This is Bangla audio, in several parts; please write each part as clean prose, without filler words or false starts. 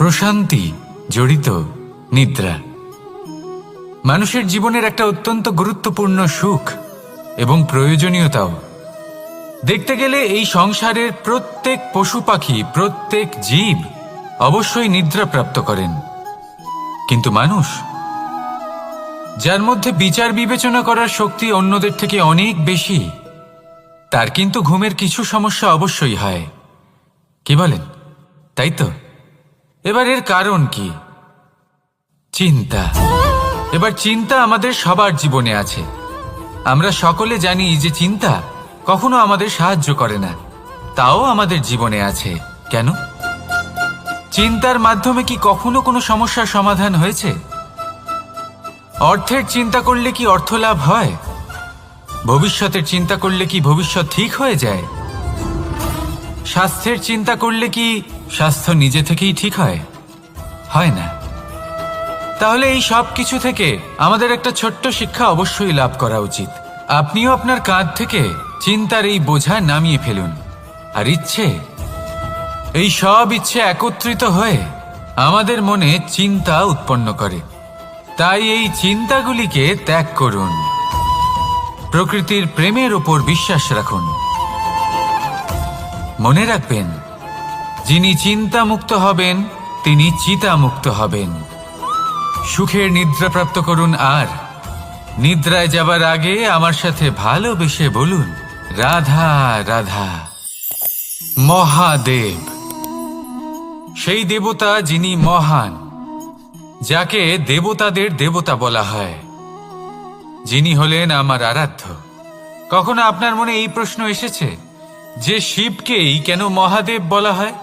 প্রশান্তি জড়িত নিদ্রা মানুষের জীবনের একটা অত্যন্ত গুরুত্বপূর্ণ সুখ এবং প্রয়োজনীয়তাও। দেখতে গেলে এই সংসারের প্রত্যেক পশু পাখি, প্রত্যেক জীব অবশ্যই নিদ্রা প্রাপ্ত করেন, কিন্তু মানুষ, যার মধ্যে বিচার বিবেচনা করার শক্তি অন্যদের থেকে অনেক বেশি, তার কিন্তু ঘুমের কিছু সমস্যা অবশ্যই হয়। কি বলেন, তাই তো? এবার এর কারণ কি? চিন্তা। এবার চিন্তা আমাদের সবার জীবনে আছে। আমরা সকলে জানি যে চিন্তা কখনো আমাদের সাহায্য করে না, তাও আমাদের জীবনে আছে। কেন? চিন্তার মাধ্যমে কি কখনো কোনো সমস্যার সমাধান হয়েছে? অর্থের চিন্তা করলে কি অর্থ লাভ হয়? ভবিষ্যতের চিন্তা করলে কি ভবিষ্যৎ ঠিক হয়ে যায়? স্বাস্থ্যের চিন্তা করলে কি স্বাস্থ্য নিজে থেকেই ঠিক হয়? হয় না। তাহলে এই সব কিছু থেকে আমাদের একটা ছোট্ট শিক্ষা অবশ্যই লাভ করা উচিত। আপনিও আপনার কাঁধ থেকে চিন্তার এই বোঝা নামিয়ে ফেলুন। আর এই সব ইচ্ছে একত্রিত হয়ে আমাদের মনে চিন্তা উৎপন্ন করে। তাই এই চিন্তাগুলিকে ত্যাগ করুন। প্রকৃতির প্রেমের ওপর বিশ্বাস রাখুন। মনে রাখবেন, যিনি চিন্তা মুক্ত হবেন তিনি চিতা মুক্ত হবেন। সুখের নিদ্রা প্রাপ্ত করুন, আর নিদ্রায় যাবার আগে আমার সাথে ভালোবেসে বলুন, রাধা রাধা। মহাদেব, সেই দেবতা যিনি মহান, যাকে দেবতাদের দেবতা বলা হয়, যিনি হলেন আমার আরাধ্য। কখনো আপনার মনে এই প্রশ্ন এসেছে যে শিবকেই কেন মহাদেব বলা হয়,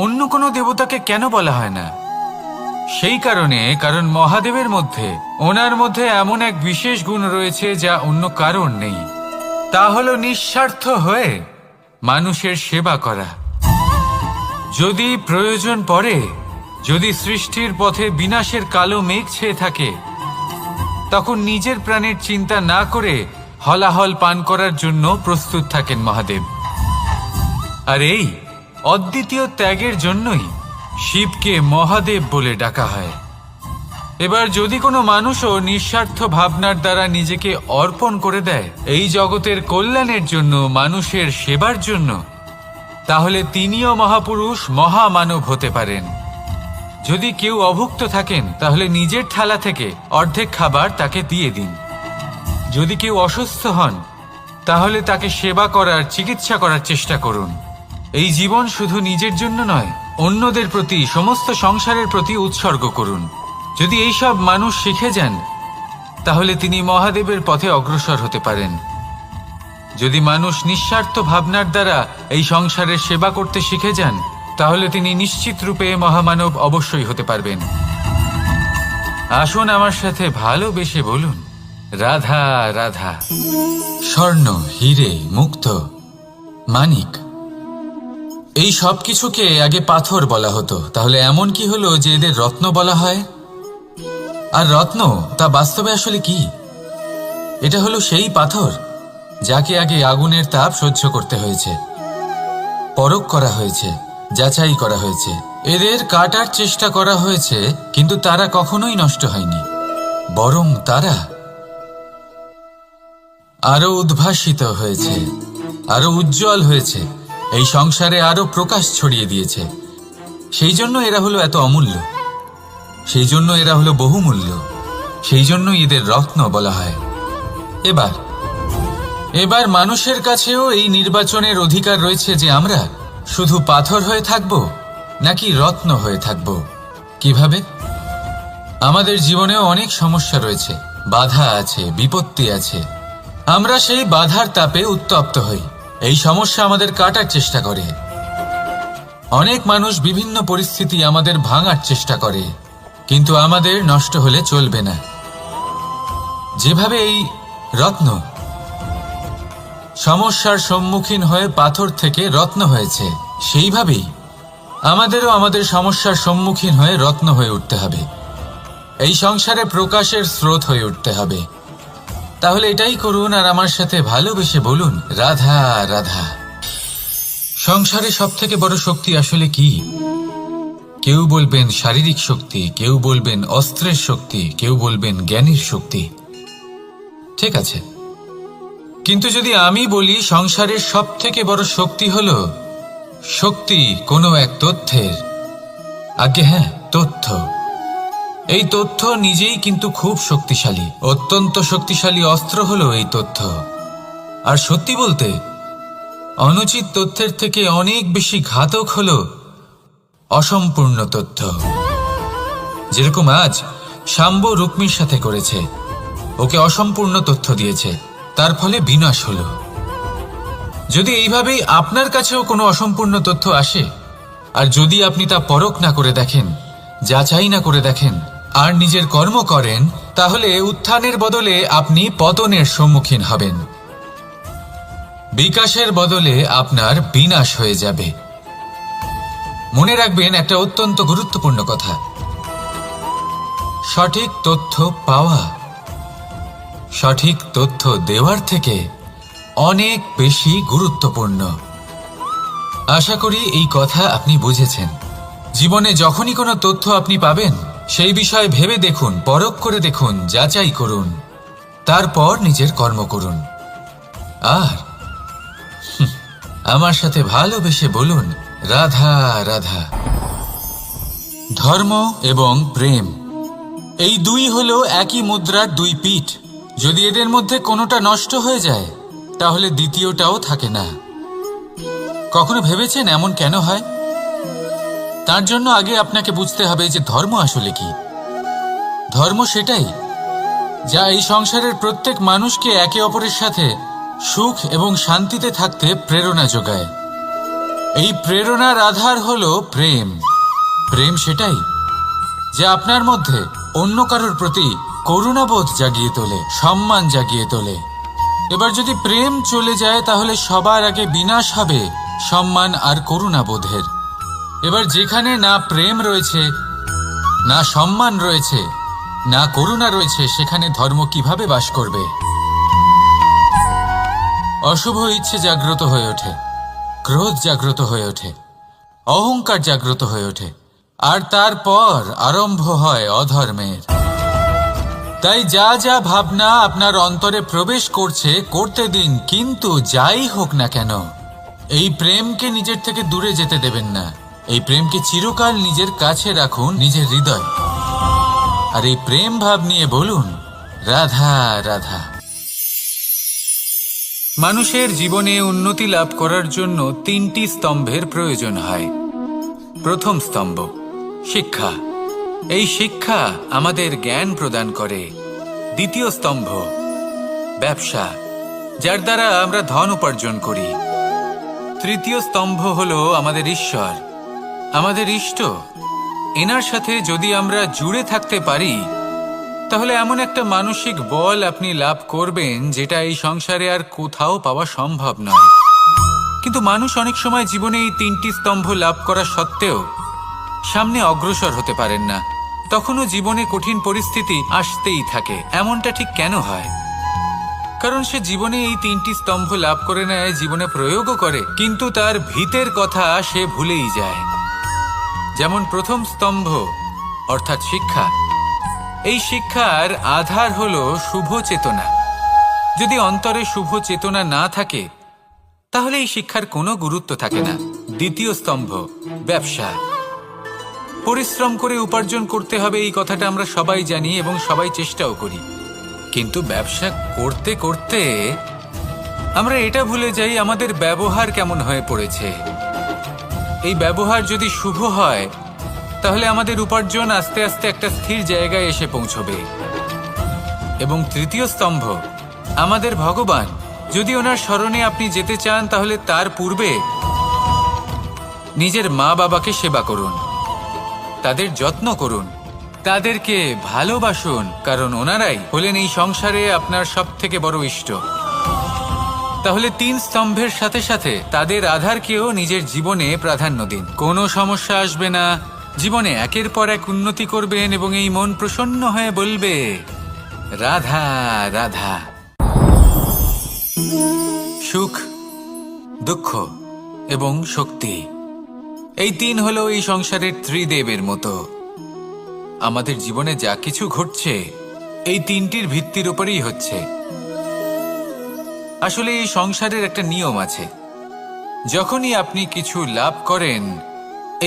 অন্য কোনো দেবতাকে কেন বলা হয় না? সেই কারণ মহাদেবের মধ্যে, ওনার মধ্যে এমন এক বিশেষ গুণ রয়েছে যা অন্য কারণ নেই। তা হলো নিঃস্বার্থ হয়ে মানুষের সেবা করা। যদি প্রয়োজন পড়ে, যদি সৃষ্টির পথে বিনাশের কালো মেঘ ছেয়ে থাকে, তখন নিজের প্রাণের চিন্তা না করে হলাহল পান করার জন্য প্রস্তুত থাকেন মহাদেব। আর এই অদ্বিতীয় ত্যাগের জন্যই শিবকে মহাদেব বলে ডাকা হয়। এবার যদি কোনো মানুষও নিঃস্বার্থ ভাবনার দ্বারা নিজেকে অর্পণ করে দেয় এই জগতের কল্যাণের জন্য, মানুষের সেবার জন্য, তাহলে তিনিও মহাপুরুষ, মহামানব হতে পারেন। যদি কেউ অভুক্ত থাকেন, তাহলে নিজের থালা থেকে অর্ধেক খাবার তাকে দিয়ে দিন। যদি কেউ অসুস্থ হন, তাহলে তাকে সেবা করার, চিকিৎসা করার চেষ্টা করুন। এই জীবন শুধু নিজের জন্য নয়, অন্যদের প্রতি, সমস্ত সংসারের প্রতি উৎসর্গ করুন। যদি এই সব মানুষ শিখে যান, তাহলে তিনি মহাদেবের পথে অগ্রসর হতে পারেন। যদি মানুষ নিঃস্বার্থ ভাবনার দ্বারা এই সংসারের সেবা করতে শিখে যান, তাহলে তিনি নিশ্চিত রূপে মহামানব অবশ্যই হতে পারবেন। আসুন আমার সাথে ভালোবেসে বলুন, রাধা রাধা। স্বর্ণ, হিরে, মুক্ত, মানিক, এই সব কিছুকে আগে পাথর বলা হতো। তাহলে এমন কি হলো যে এদের রত্ন বলা হয়? আর রত্ন, তা বাস্তবে আসলে কি? এটা হলো সেই পাথর যাকে আগে আগুনের তাপ সহ্য করতে হয়েছে, পরখ করা হয়েছে, যাচাই করা হয়েছে, এদের কাটার চেষ্টা করা হয়েছে, কিন্তু তারা কখনোই নষ্ট হয়নি, বরং তারা আরো উদ্ভাসিত হয়েছে, আরো উজ্জ্বল হয়েছে, এই সংসারে আরো প্রকাশ ছড়িয়ে দিয়েছে। সেই জন্য এরা হলো এত অমূল্য, সেই জন্য এরা হলো বহুমূল্য, সেই জন্য এদের রত্ন বলা হয়। এবার মানুষের কাছেও এই নির্বাচনের অধিকার রয়েছে যে আমরা শুধু পাথর হয়ে থাকব নাকি রত্ন হয়ে থাকব। কিভাবে? আমাদের জীবনেও অনেক সমস্যা রয়েছে, বাধা আছে, বিপত্তি আছে। আমরা সেই বাধার তাপে উত্তপ্ত হই, এই সমস্যা আমাদের কাটার চেষ্টা করে। অনেক মানুষ বিভিন্ন পরিস্থিতি আমাদের ভাঙার চেষ্টা করে, কিন্তু আমাদের নষ্ট হলে চলবে না। যেভাবে এই রত্ন সমস্যার সম্মুখীন হয়ে পাথর থেকে রত্ন হয়েছে, সেইভাবেই আমাদেরও আমাদের সমস্যার সম্মুখীন হয়ে রত্ন হয়ে উঠতে হবে, এই সংসারে প্রকাশের স্রোত হয়ে উঠতে হবে। তাহলে এটাই করুন আর আমার সাথে ভালোবেসে বলুন, রাধা রাধা। সংসারে সব থেকে বড় শক্তি আসলে কি? কেউ বলবেন শারীরিক শক্তি, কেউ বলবেন অস্ত্রের শক্তি, কেউ বলবেন জ্ঞানীর শক্তি। ঠিক আছে, কিন্তু যদি আমি বলি সংসারের সব থেকে বড় শক্তি হল শক্তি কোনো এক তথ্যের, আগে হ্যাঁ, তথ্য। এই তথ্য নিজেই কিন্তু খুব শক্তিশালী, অত্যন্ত শক্তিশালী অস্ত্র হলো এই তথ্য। আর সত্যি বলতে অনুচিত তথ্যের থেকে অনেক বেশি ঘাতক হলো অসম্পূর্ণ তথ্য। যেরকম আজ শাম্ব রুক্মির সাথে করেছে, ওকে অসম্পূর্ণ তথ্য দিয়েছে, তার ফলে বিনাশ হলো। যদি এইভাবেই আপনার কাছেও কোনো অসম্পূর্ণ তথ্য আসে, আর যদি আপনি তা পরখ না করে দেখেন, যাচাই না করে দেখেন, আর নিজের কর্ম করেন, তাহলে উত্থানের বদলে আপনি পতনের সম্মুখীন হবেন। বিকাশের বদলে আপনার বিনাশ হয়ে যাবে। মনে রাখবেন একটা অত্যন্ত গুরুত্বপূর্ণ কথা, সঠিক তথ্য পাওয়া সঠিক তথ্য দেওয়ার থেকে অনেক বেশি গুরুত্বপূর্ণ। আশা করি এই কথা আপনি বুঝেছেন। জীবনে যখনই কোনো তথ্য আপনি পাবেন, সেই বিষয়ে ভেবে দেখুন, পরখ করে দেখুন, যাচাই করুন, তারপর নিজের কর্ম করুন। আর আমার সাথে ভালোবেসে বলুন, রাধা রাধা। ধর্ম এবং প্রেম, এই দুই হলো একই মুদ্রার দুই পিঠ। যদি এদের মধ্যে কোনোটা নষ্ট হয়ে যায়, তাহলে দ্বিতীয়টাও থাকে না। কখনো ভেবেছেন এমন কেন হয়? তার জন্য আগে আপনাকে বুঝতে হবে যে ধর্ম আসলে কি। ধর্ম সেটাই যা এই সংসারের প্রত্যেক মানুষকে একে অপরের সাথে সুখ এবং শান্তিতে থাকতে প্রেরণা যোগায়। এই প্রেরণার আধার হলো প্রেম। প্রেম সেটাই যা আপনার মধ্যে অন্য কারোর প্রতি করুণাবোধ জাগিয়ে তোলে, সম্মান জাগিয়ে তোলে। এবার যদি প্রেম চলে যায়, তাহলে সবার আগে বিনাশ হবে সম্মান আর করুণাবোধের। এবার যেখানে না প্রেম রয়েছে, না সম্মান রয়েছে, না করুণা রয়েছে, সেখানে ধর্ম কিভাবে বাস করবে? অশুভ ইচ্ছে জাগ্রত হয়ে ওঠে, ক্রোধ জাগ্রত হয়ে ওঠে, অহংকার জাগ্রত হয়ে ওঠে, আর তারপর আরম্ভ হয় অধর্মের। তাই যা যা ভাবনা আপনার অন্তরে প্রবেশ করছে করতে দিন, কিন্তু যাই হোক না কেন, এই প্রেমকে নিজের থেকে দূরে যেতে দেবেন না। এই প্রেমকে চিরকাল নিজের কাছে রাখুন, নিজের হৃদয়। আর এই প্রেম ভাব নিয়ে বলুন, রাধা রাধা। মানুষের জীবনে উন্নতি লাভ করার জন্য তিনটি স্তম্ভের প্রয়োজন হয়। প্রথম স্তম্ভ শিক্ষা। এই শিক্ষা আমাদের জ্ঞান প্রদান করে। দ্বিতীয় স্তম্ভ ব্যবসা, যার দ্বারা আমরা ধন উপার্জন করি। তৃতীয় স্তম্ভ হলো আমাদের ঈশ্বর, আমাদের ইষ্ট। এনার সাথে যদি আমরা জুড়ে থাকতে পারি, তাহলে এমন একটা মানসিক বল আপনি লাভ করবেন যেটা এই সংসারে আর কোথাও পাওয়া সম্ভব নয়। কিন্তু মানুষ অনেক সময় জীবনে এই তিনটি স্তম্ভ লাভ করা সত্ত্বেও সামনে অগ্রসর হতে পারেন না। তখনও জীবনে কঠিন পরিস্থিতি আসতেই থাকে। এমনটা ঠিক কেন হয়? কারণ সে জীবনে এই তিনটি স্তম্ভ লাভ করে নেয়, জীবনে প্রয়োগও করে, কিন্তু তার ভিতের কথা সে ভুলেই যায়। যেমন প্রথম স্তম্ভ অর্থাৎ শিক্ষা। এই শিক্ষার আধার হলো শুভ চেতনা। যদি অন্তরে শুভ চেতনা না থাকে, তাহলে এই শিক্ষার কোনো গুরুত্ব থাকে না। দ্বিতীয় স্তম্ভ ব্যবসা। পরিশ্রম করে উপার্জন করতে হবে, এই কথাটা আমরা সবাই জানি এবং সবাই চেষ্টাও করি। কিন্তু ব্যবসা করতে করতে আমরা এটা ভুলে যাই আমাদের ব্যবহার কেমন হয়ে পড়েছে। এই ব্যবহার যদি শুভ হয়, তাহলে আমাদের উপার্জন আস্তে আস্তে একটা স্থির জায়গায় এসে পৌঁছবে। এবং তৃতীয় স্তম্ভ আমাদের ভগবান। যদি ওনার স্মরণে আপনি যেতে চান, তাহলে তার পূর্বে নিজের মা বাবাকে সেবা করুন, তাদের যত্ন করুন, তাদেরকে ভালোবাসুন, কারণ ওনারাই হলেন এই সংসারে আপনার সব থেকে বড় ইষ্ট। তাহলে তিন স্তম্ভের সাথে সাথে তাদের আধারকেও নিজের জীবনে প্রাধান্য দিন। কোনো সমস্যা আসবে না, জীবনে একের পর এক উন্নতি করবেন এবং এই মন প্রসন্ন হয়ে বলবে, রাধা রাধা। সুখ, দুঃখ এবং শক্তি এই তিন হলো এই সংসারের ত্রিদেবের মতো। আমাদের জীবনে যা কিছু ঘটছে এই তিনটির ভিত্তির উপরেই হচ্ছে। আসলে এই সংসারের একটা নিয়ম আছে, যখনই আপনি কিছু লাভ করেন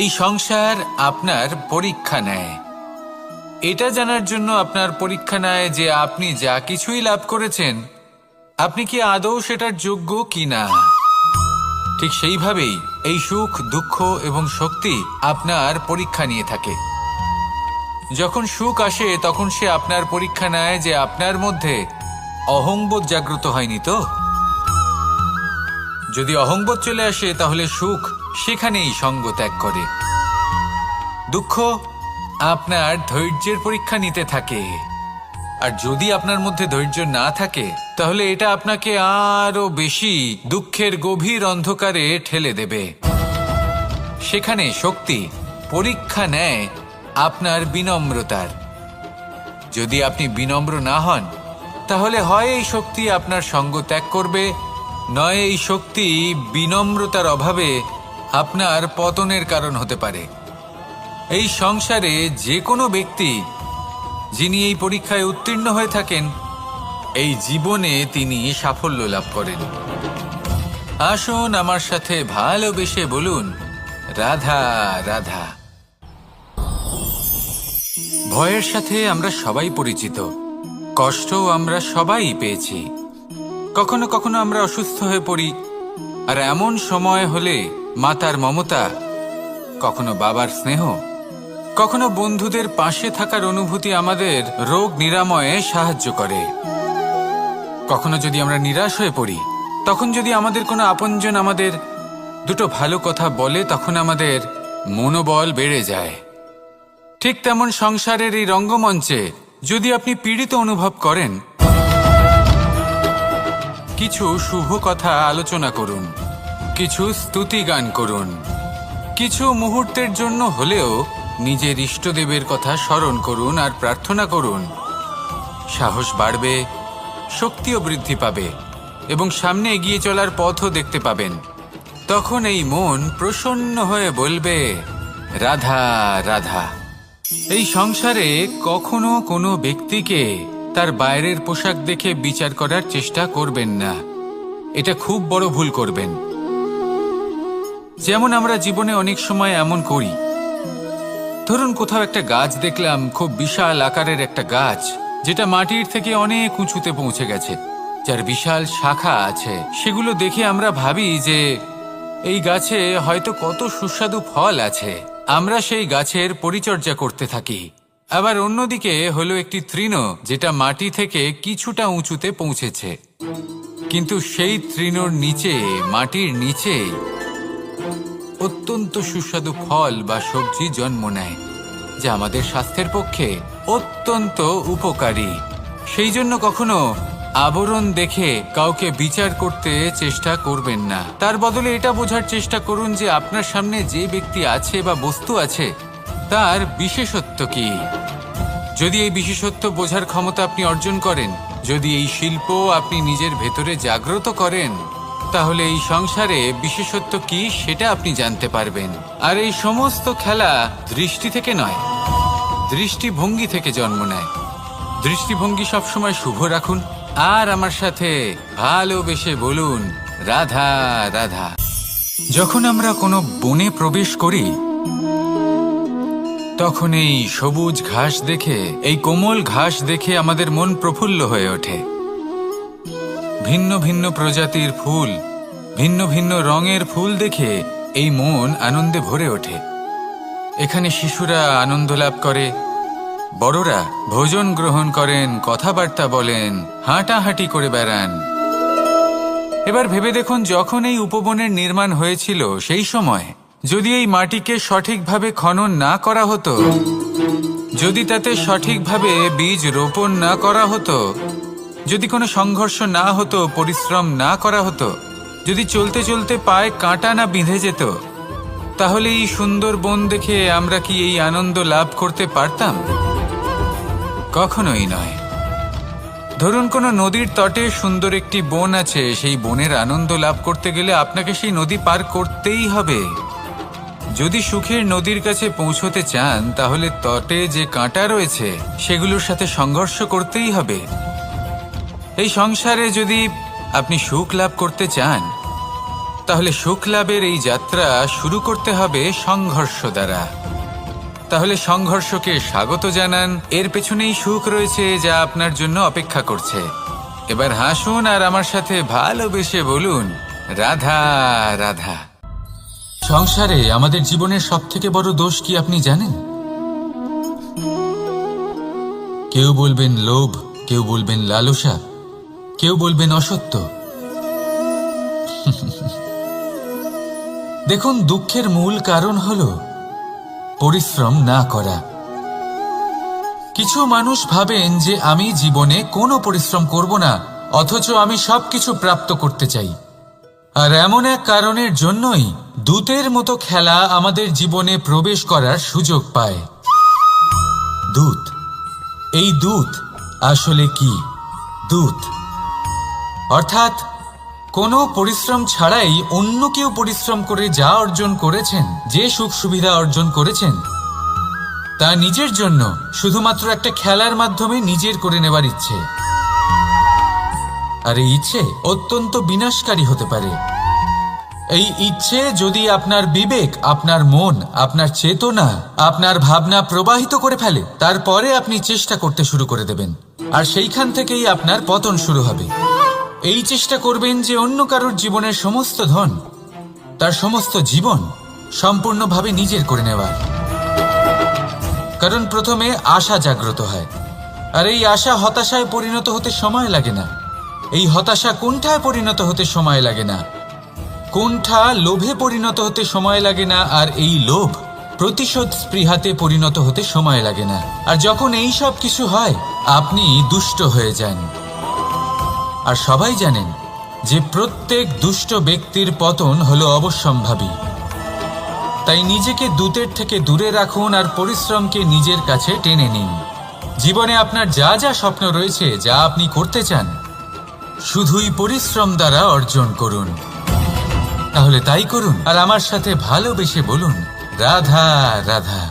এই সংসার আপনার পরীক্ষা নেয়। এটা জানার জন্য আপনার পরীক্ষা নেয় যে আপনি যা কিছুই লাভ করেছেন আপনি কি আদৌ সেটার যোগ্য কিনা। ঠিক সেইভাবেই এই সুখ, দুঃখ এবং শক্তি আপনার পরীক্ষা নিয়ে থাকে। যখন সুখ আসে তখন সে আপনার পরীক্ষা নেয় যে আপনার মধ্যে অহংবোধ জাগ্রত হয়নি তো। যদি অহংবোধ চলে আসে তাহলে সুখ সেখানেই সঙ্গ ত্যাগ করে। দুঃখ আপনার ধৈর্যের পরীক্ষা নিতে থাকে, আর যদি আপনার মধ্যে ধৈর্য না থাকে তাহলে এটা আপনাকে আরো বেশি দুঃখের গভীর অন্ধকারে ঠেলে দেবে। সেখানে শক্তি পরীক্ষা নেয় আপনার বিনম্রতার। যদি আপনি বিনম্র না হন তাহলে হয় এই শক্তি আপনার সঙ্গ ত্যাগ করবে, নয় এই শক্তি বিনম্রতার অভাবে আপনার পতনের কারণ হতে পারে। এই সংসারে যে কোনো ব্যক্তি যিনি এই পরীক্ষায় উত্তীর্ণ হয়ে থাকেন এই জীবনে তিনি সাফল্য লাভ করেন। আসুন আমার সাথে ভালোবেসে বলুন, রাধা রাধা। ভয়ের সাথে আমরা সবাই পরিচিত, কষ্টও আমরা সবাই পেয়েছি। কখনো কখনো আমরা অসুস্থ হয়ে পড়ি, আর এমন সময় হলে মাতার মমতা, কখনো বাবার স্নেহ, কখনো বন্ধুদের পাশে থাকার অনুভূতি আমাদের রোগ নিরাময়ে সাহায্য করে। কখনো যদি আমরা নিরাশ হয়ে পড়ি, তখন যদি আমাদের কোনো আপনজন আমাদের দুটো ভালো কথা বলে তখন আমাদের মনোবল বেড়ে যায়। ঠিক তেমন সংসারের এই রঙ্গমঞ্চে যদি আপনি পীড়িত অনুভব করেন, কিছু শুভ কথা আলোচনা করুন, কিছু স্তুতি গান করুন, কিছু মুহূর্তের জন্য হলেও নিজের ইষ্টদেবের কথা স্মরণ করুন আর প্রার্থনা করুন। সাহস বাড়বে, শক্তিও বৃদ্ধি পাবে এবং সামনে এগিয়ে চলার পথও দেখতে পাবেন। তখন এই মন প্রসন্ন হয়ে বলবে, রাধা রাধা। এই সংসারে কখনো কোনো ব্যক্তিকে তার বাইরের পোশাক দেখে বিচার করার চেষ্টা করবেন না, এটা খুব বড় ভুল করবেন। যেমন আমরা জীবনে অনেক সময় এমন করি, ধরুন কোথাও একটা গাছ দেখলাম, খুব বিশাল আকারের একটা গাছ, যেটা মাটির থেকে অনেক উঁচুতে পৌঁছে গেছে, যার বিশাল শাখা আছে। সেগুলো দেখে আমরা ভাবি যে এই গাছে হয়তো কত সুস্বাদু ফল আছে, আমরা সেই গাছের পরিচর্যা করতে থাকি। আবার অন্যদিকে হলো একটি তৃণ, যেটা মাটি থেকে কিছুটা উঁচুতে পৌঁছেছে, কিন্তু সেই তৃণর নিচে, মাটির নিচে অত্যন্ত সুস্বাদু ফল বা সবজি জন্ম নেয়, যা আমাদের স্বাস্থ্যের পক্ষে অত্যন্ত উপকারী। সেই জন্য কখনো আবরণ দেখে কাউকে বিচার করতে চেষ্টা করবেন না। তার বদলে এটা বোঝার চেষ্টা করুন যে আপনার সামনে যে ব্যক্তি আছে বা বস্তু আছে তার বিশেষত্ব কি। যদি এই বিশেষত্ব বোঝার ক্ষমতা আপনি অর্জন করেন, যদি এই শিল্প আপনি নিজের ভেতরে জাগ্রত করেন, তাহলে এই সংসারে বিশেষত্ব কি সেটা আপনি জানতে পারবেন। আর এই সমস্ত খেলা দৃষ্টি থেকে নয়, দৃষ্টিভঙ্গি থেকে জন্ম নেয়। দৃষ্টিভঙ্গি সবসময় শুভ রাখুন আর আমার সাথে ভালোবেসে বলুন, রাধা রাধা। যখন আমরা কোনো বনে প্রবেশ করি তখন এই সবুজ ঘাস দেখে, এই কোমল ঘাস দেখে আমাদের মন প্রফুল্ল হয়ে ওঠে। ভিন্ন ভিন্ন প্রজাতির ফুল, ভিন্ন ভিন্ন রঙের ফুল দেখে এই মন আনন্দে ভরে ওঠে। এখানে শিশুরা আনন্দ লাভ করে, বড়রা ভোজন গ্রহণ করেন, কথাবার্তা বলেন, হাঁটাহাঁটি করে বেড়ান। এবার ভেবে দেখুন, যখন এই উপবনের নির্মাণ হয়েছিল সেই সময় যদি এই মাটিকে সঠিকভাবে খনন না করা হতো, যদি তাতে সঠিকভাবে বীজ রোপণ না করা হতো, যদি কোনো সংঘর্ষ না হতো, পরিশ্রম না করা হতো, যদি চলতে চলতে পায়ে কাঁটা না বিঁধে যেত, তাহলে এই সুন্দর বন দেখে আমরা কি এই আনন্দ লাভ করতে পারতাম? কখনোই নয়। ধরুন কোনো নদীর তটে সুন্দর একটি বন আছে, সেই বনের আনন্দ লাভ করতে গেলে আপনাকে সেই নদী পার করতেই হবে। যদি সুখের নদীর কাছে পৌঁছতে চান তাহলে তটে যে কাঁটা রয়েছে সেগুলোর সাথে সংঘর্ষ করতেই হবে। এই সংসারে যদি আপনি সুখ লাভ করতে চান তাহলে সুখ লাভের এই যাত্রা শুরু করতে হবে সংঘর্ষ দ্বারা। তাহলে সংঘর্ষকে স্বাগত জানান, এর পেছনেই সুখ রয়েছে যা আপনার জন্য অপেক্ষা করছে। এবার হাসুন আর আমার সাথে ভালোবেসে বলুন, রাধা রাধা। সংসারে আমাদের জীবনের সবথেকে বড় দোষ কি আপনি জানেন? কেউ বলবেন লোভ, কেউ বলবেন লালসা, কেউ বলবেন অসত্য। দেখুন, দুঃখের মূল কারণ হলো পরিশ্রম না করা। কিছু মানুষ ভাবেন যে আমি জীবনে কোনো পরিশ্রম করব না, অথচ আমি সবকিছু প্রাপ্ত করতে চাই। আর এমন এক কারণের জন্যই দূতের মতো খেলা আমাদের জীবনে প্রবেশ করার সুযোগ পায়। দূত। এই দূত আসলে কি? দূত অর্থাৎ কোনো পরিশ্রম ছাড়াই অন্য কেউ পরিশ্রম করে যা অর্জন করেছেন, যে সুখ সুবিধা অর্জন করেছেন, তা নিজের জন্য শুধুমাত্র একটা খেলার মাধ্যমে নিজের করে নেবার ইচ্ছে। আর এই ইচ্ছে অত্যন্ত বিনাশকারী হতে পারে। এই ইচ্ছে যদি আপনার বিবেক, আপনার মন, আপনার চেতনা, আপনার ভাবনা প্রবাহিত করে ফেলে, তারপরে আপনি চেষ্টা করতে শুরু করে দেবেন, আর সেইখান থেকেই আপনার পতন শুরু হবে। এই চেষ্টা করবেন যে অন্য কারোর জীবনের সমস্ত ধন, তার সমস্ত জীবন সম্পূর্ণভাবে নিজের করে নেওয়ার। কারণ প্রথমে আশা জাগ্রত হয়, আর এই আশা হতাশায় পরিণত হতে সময় লাগে না। এই হতাশা কুণ্ঠায় পরিণত হতে সময় লাগে না, কুণ্ঠা লোভে পরিণত হতে সময় লাগে না, আর এই লোভ প্রতিশোধ স্পৃহাতে পরিণত হতে সময় লাগে না। আর যখন এই সব কিছু হয়, আপনি দুষ্ট হয়ে যান। আর সবাই জানেন যে প্রত্যেক দুষ্ট ব্যক্তির পতন হলো অবশ্যম্ভাবী। তাই নিজেকে দূতের থেকে দূরে রাখুন আর পরিশ্রমকে নিজের কাছে টেনে নিন। জীবনে আপনার যা যা স্বপ্ন রয়েছে, যা আপনি করতে চান, শুধুই পরিশ্রম দ্বারা অর্জন করুন। তাহলে তাই করুন আর আমার সাথে ভালোবেসে বলুন, রাধা রাধা।